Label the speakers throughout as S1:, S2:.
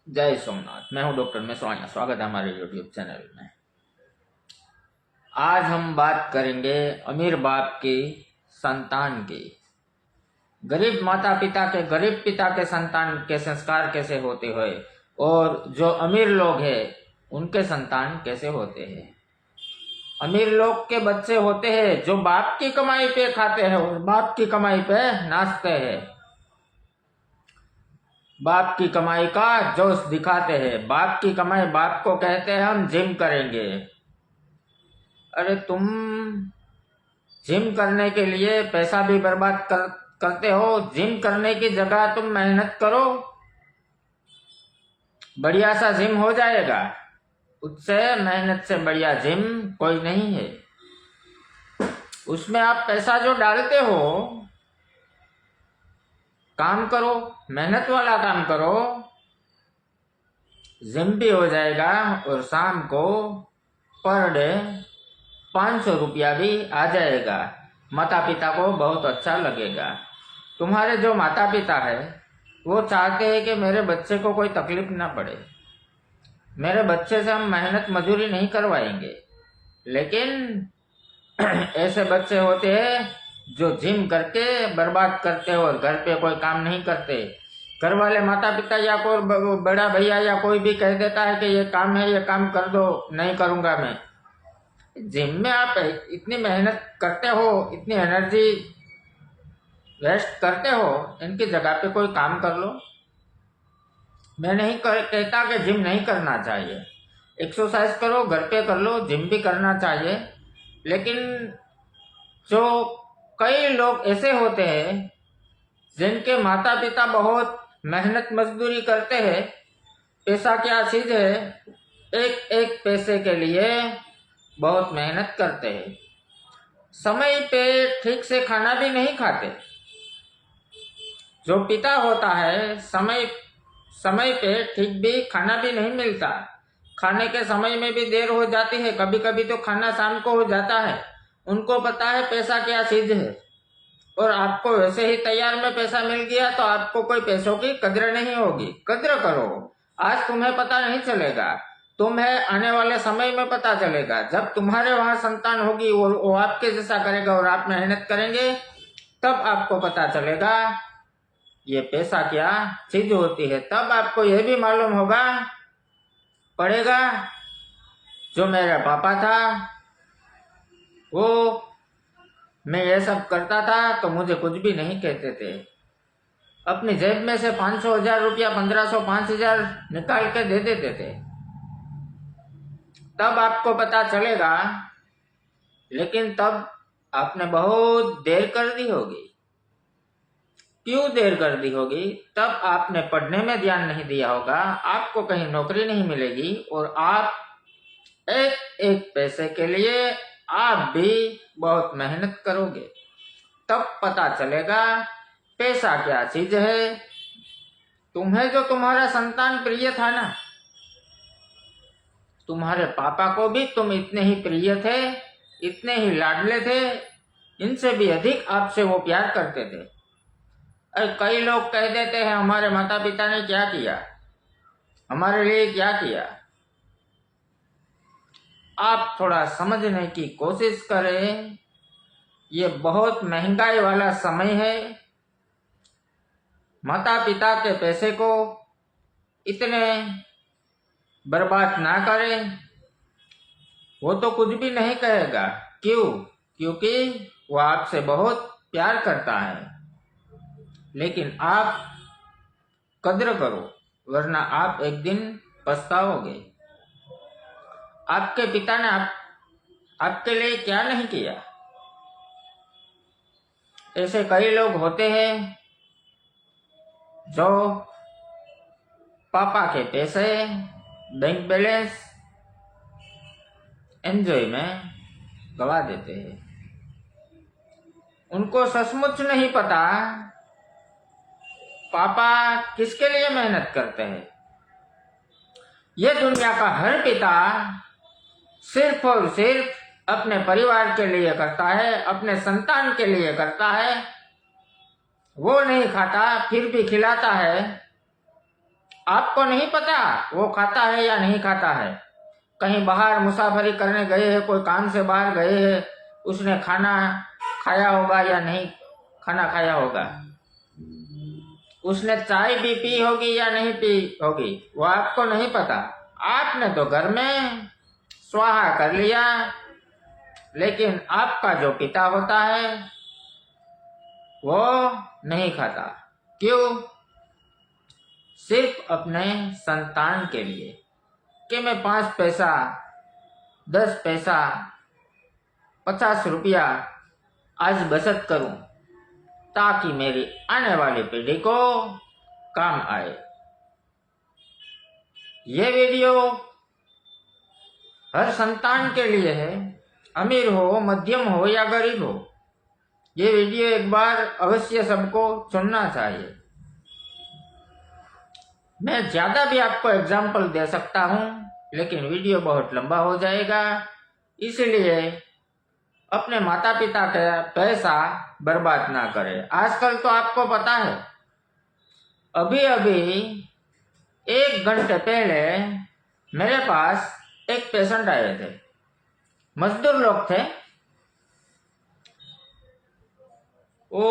S1: जय सोमनाथ। मैं हूं डॉक्टर मेसवाणिया। स्वागत है हमारे यूट्यूब चैनल में। आज हम बात करेंगे अमीर बाप की संतान की। गरीब माता पिता के, गरीब पिता के संतान के संस्कार कैसे होते हैं और जो अमीर लोग हैं उनके संतान कैसे होते हैं। अमीर लोग के बच्चे होते हैं जो बाप की कमाई पे खाते हैं और बाप की कमाई पे नाचते हैं, बाप की कमाई का जोश दिखाते हैं। बाप की कमाई, बाप को कहते हैं हम जिम करेंगे। अरे तुम जिम करने के लिए पैसा भी बर्बाद करते हो। जिम करने की जगह तुम मेहनत करो, बढ़िया सा जिम हो जाएगा। उससे मेहनत से बढ़िया जिम कोई नहीं है। उसमें आप पैसा जो डालते हो, काम करो, मेहनत वाला काम करो, जिम भी हो जाएगा और शाम को पर डे 500 रुपया भी आ जाएगा। माता पिता को बहुत अच्छा लगेगा। तुम्हारे जो माता पिता है वो चाहते हैं कि मेरे बच्चे को कोई तकलीफ ना पड़े, मेरे बच्चे से हम मेहनत मजूरी नहीं करवाएंगे। लेकिन ऐसे बच्चे होते हैं जो जिम करके बर्बाद करते हैं और घर पे कोई काम नहीं करते। घर वाले माता पिता या कोई बड़ा भैया या कोई भी कह देता है कि ये काम है, ये काम कर दो, नहीं करूँगा मैं। जिम में आप इतनी मेहनत करते हो, इतनी एनर्जी वेस्ट करते हो, इनकी जगह पे कोई काम कर लो। मैं नहीं कहता कि जिम नहीं करना चाहिए, एक्सरसाइज करो, घर पे कर लो, जिम भी करना चाहिए। लेकिन जो कई लोग ऐसे होते हैं जिनके माता पिता बहुत मेहनत मजदूरी करते हैं। पैसा क्या चीज है, एक एक पैसे के लिए बहुत मेहनत करते हैं। समय पे ठीक से खाना भी नहीं खाते। जो पिता होता है समय पे ठीक भी खाना भी नहीं मिलता। खाने के समय में भी देर हो जाती है, कभी कभी तो खाना शाम को हो जाता है। उनको पता है पैसा क्या चीज है, और आपको वैसे ही तैयार में पैसा मिल गया तो आपको कोई पैसों की कद्र नहीं होगी। कद्र करो, आज तुम्हें पता नहीं चलेगा, तुम्हें आने वाले समय में पता चलेगा। जब तुम्हारे वहां संतान होगी और वो आपके जैसा करेगा और आप मेहनत करेंगे, तब आपको पता चलेगा ये पैसा क्या चीज होती है। तब आपको यह भी मालूम होगा पड़ेगा जो मेरा पापा था वो, मैं ये सब करता था तो मुझे कुछ भी नहीं कहते थे। अपनी जेब में से 500, 1000 रुपया, 1500, 5000 निकाल के दे देते थे। तब आपको पता चलेगा। लेकिन तब आपने बहुत देर कर दी होगी। क्यों देर कर दी होगी? तब आपने पढ़ने में ध्यान नहीं दिया होगा, आपको कहीं नौकरी नहीं मिलेगी और आप एक एक पैसे के लिए आप भी बहुत मेहनत करोगे। तब पता चलेगा पैसा क्या चीज है। तुम्हें जो तुम्हारा संतान प्रिय था ना, तुम्हारे पापा को भी तुम इतने ही प्रिय थे, इतने ही लाडले थे, इनसे भी अधिक आपसे वो प्यार करते थे। अरे कई लोग कह देते हैं हमारे माता पिता ने क्या किया, हमारे लिए क्या किया। आप थोड़ा समझने की कोशिश करें। ये बहुत महंगाई वाला समय है। माता पिता के पैसे को इतने बर्बाद ना करें। वो तो कुछ भी नहीं कहेगा। क्यों? क्योंकि वो आपसे बहुत प्यार करता है। लेकिन आप कद्र करो, वरना आप एक दिन पछताओगे। आपके पिता ने आपके लिए क्या नहीं किया। ऐसे कई लोग होते हैं जो पापा के पैसे, बैंक बैलेंस एंजॉय में गवा देते हैं। उनको सचमुच नहीं पता पापा किसके लिए मेहनत करते हैं। ये दुनिया का हर पिता सिर्फ और सिर्फ अपने परिवार के लिए करता है, अपने संतान के लिए करता है। वो नहीं खाता फिर भी खिलाता है। आपको नहीं पता वो खाता है या नहीं खाता है। कहीं बाहर मुसाफरी करने गए हैं, कोई काम से बाहर गए हैं, उसने खाना खाया होगा या नहीं खाना खाया होगा, उसने चाय भी पी होगी या नहीं पी होगी, वो आपको नहीं पता। आपने तो घर में स्वाहा कर लिया, लेकिन आपका जो पिता होता है वो नहीं खाता। क्यों? सिर्फ अपने संतान के लिए कि मैं 5 पैसा, 10 पैसा, 50 रुपया आज बचत करूं ताकि मेरी आने वाली पीढ़ी को काम आए। ये वीडियो हर संतान के लिए है, अमीर हो, मध्यम हो या गरीब हो। ये वीडियो एक बार अवश्य सबको सुनना चाहिए। मैं ज़्यादा भी आपको एग्जाम्पल दे सकता हूँ, लेकिन वीडियो बहुत लंबा हो जाएगा, इसलिए अपने माता पिता का पैसा बर्बाद ना करें। आजकल तो आपको पता है, अभी अभी 1 घंटे पहले मेरे पास एक पेशेंट आए थे, मजदूर लोग थे। वो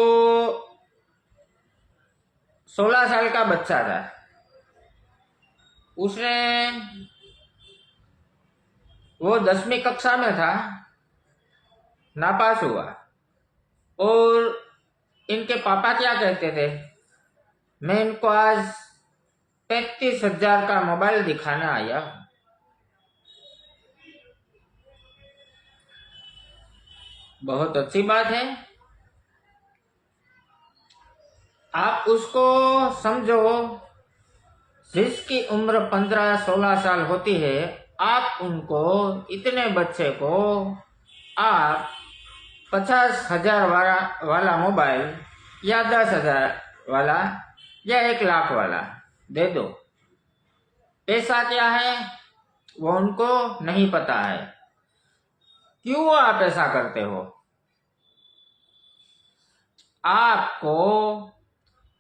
S1: 16 साल का बच्चा था, उसने वो 10वीं कक्षा में था, नापास हुआ। और इनके पापा क्या कहते थे, मैं इनको आज 35,000 का मोबाइल दिखाने आया। बहुत अच्छी बात है, आप उसको समझो। जिसकी उम्र 15-16 साल होती है, आप उनको, इतने बच्चे को आप 50,000 वाला मोबाइल या 10,000 वाला या 1,00,000 वाला दे दो। पैसा क्या है वो उनको नहीं पता है। क्यों आप ऐसा करते हो? आपको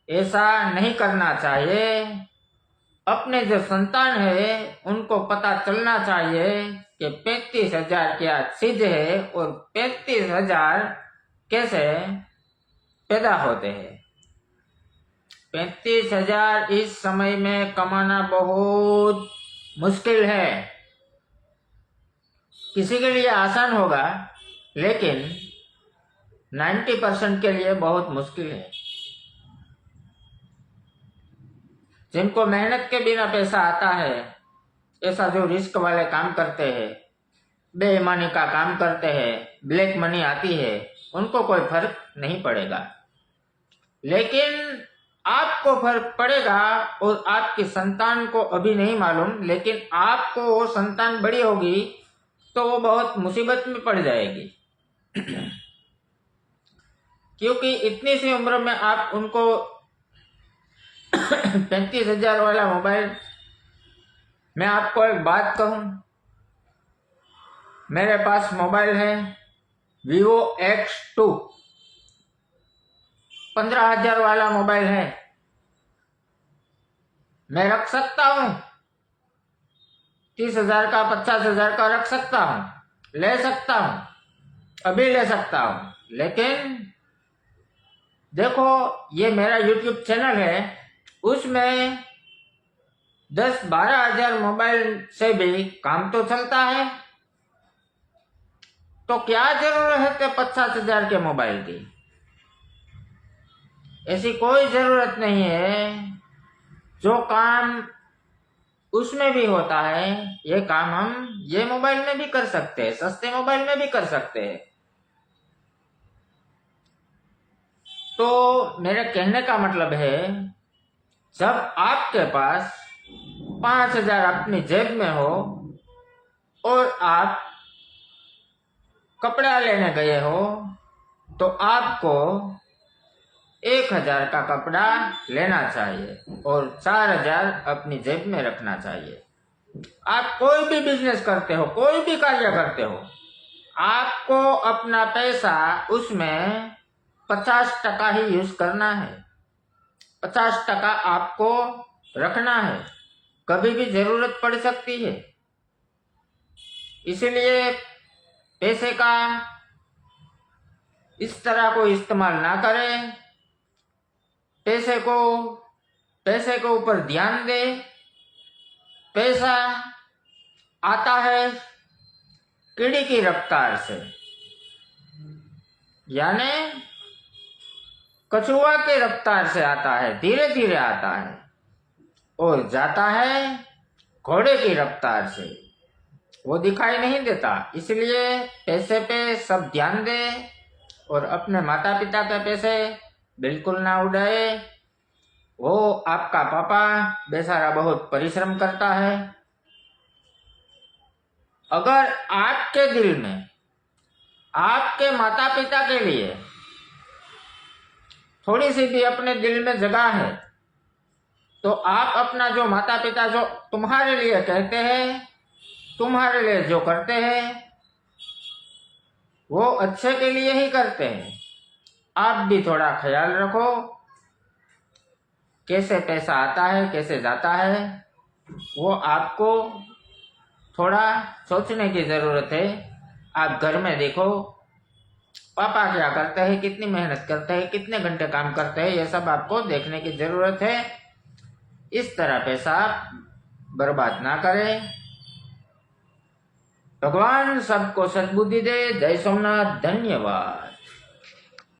S1: ऐसा नहीं करना चाहिए। अपने जो संतान है उनको पता चलना चाहिए कि 35,000 क्या चीज है और 35,000 कैसे पैदा होते हैं। 35,000 इस समय में कमाना बहुत मुश्किल है। किसी के लिए आसान होगा, लेकिन 90% के लिए बहुत मुश्किल है। जिनको मेहनत के बिना पैसा आता है, ऐसा जो रिस्क वाले काम करते हैं, बेईमानी का काम करते हैं, ब्लैक मनी आती है, उनको कोई फर्क नहीं पड़ेगा। लेकिन आपको फर्क पड़ेगा, और आपकी संतान को अभी नहीं मालूम, लेकिन आपको वो संतान बड़ी होगी तो वो बहुत मुसीबत में पड़ जाएगी। क्योंकि इतनी सी उम्र में आप उनको 35,000 वाला मोबाइल। मैं आपको एक बात कहूं, मेरे पास मोबाइल है Vivo X2, 15,000 वाला मोबाइल है। मैं रख सकता हूं 30,000 का, 50,000 का रख सकता हूं, ले सकता हूं, अभी ले सकता हूं। लेकिन देखो, ये मेरा YouTube चैनल है, उसमें 10-12 हजार मोबाइल से भी काम तो चलता है। तो क्या जरूरत है 50,000 के मोबाइल की? ऐसी कोई जरूरत नहीं है। जो काम उसमें भी होता है, ये काम हम ये मोबाइल में भी कर सकते हैं, सस्ते मोबाइल में भी कर सकते हैं। तो मेरे कहने का मतलब है, जब आपके पास 5,000 अपनी जेब में हो और आप कपड़ा लेने गए हो, तो आपको 1,000 का कपड़ा लेना चाहिए और 4,000 अपनी जेब में रखना चाहिए। आप कोई भी बिजनेस करते हो, कोई भी कार्य करते हो, आपको अपना पैसा उसमें 50% ही यूज करना है, 50% आपको रखना है। कभी भी जरूरत पड़ सकती है। इसलिए पैसे का इस तरह को इस्तेमाल ना करें। पैसे के ऊपर ध्यान दें। पैसा आता है कीड़ी की रफ्तार से, यानी कछुआ की रफ्तार से आता है, धीरे धीरे आता है, और जाता है घोड़े की रफ्तार से, वो दिखाई नहीं देता। इसलिए पैसे पे सब ध्यान दे और अपने माता पिता के पैसे बिल्कुल ना उड़ाए। वो आपका पापा बेचारा बहुत परिश्रम करता है। अगर आपके दिल में आपके माता पिता के लिए थोड़ी सी भी अपने दिल में जगह है, तो आप अपना जो माता पिता जो तुम्हारे लिए कहते हैं, तुम्हारे लिए जो करते हैं, वो अच्छे के लिए ही करते हैं। आप भी थोड़ा ख्याल रखो, कैसे पैसा आता है कैसे जाता है, वो आपको थोड़ा सोचने की जरूरत है। आप घर में देखो पापा क्या करते हैं, कितनी मेहनत करते हैं, कितने घंटे काम करते हैं, ये सब आपको देखने की जरूरत है। इस तरह पैसा बर्बाद ना करें। भगवान सबको सद्बुद्धि दे। जय सोमनाथ। धन्यवाद।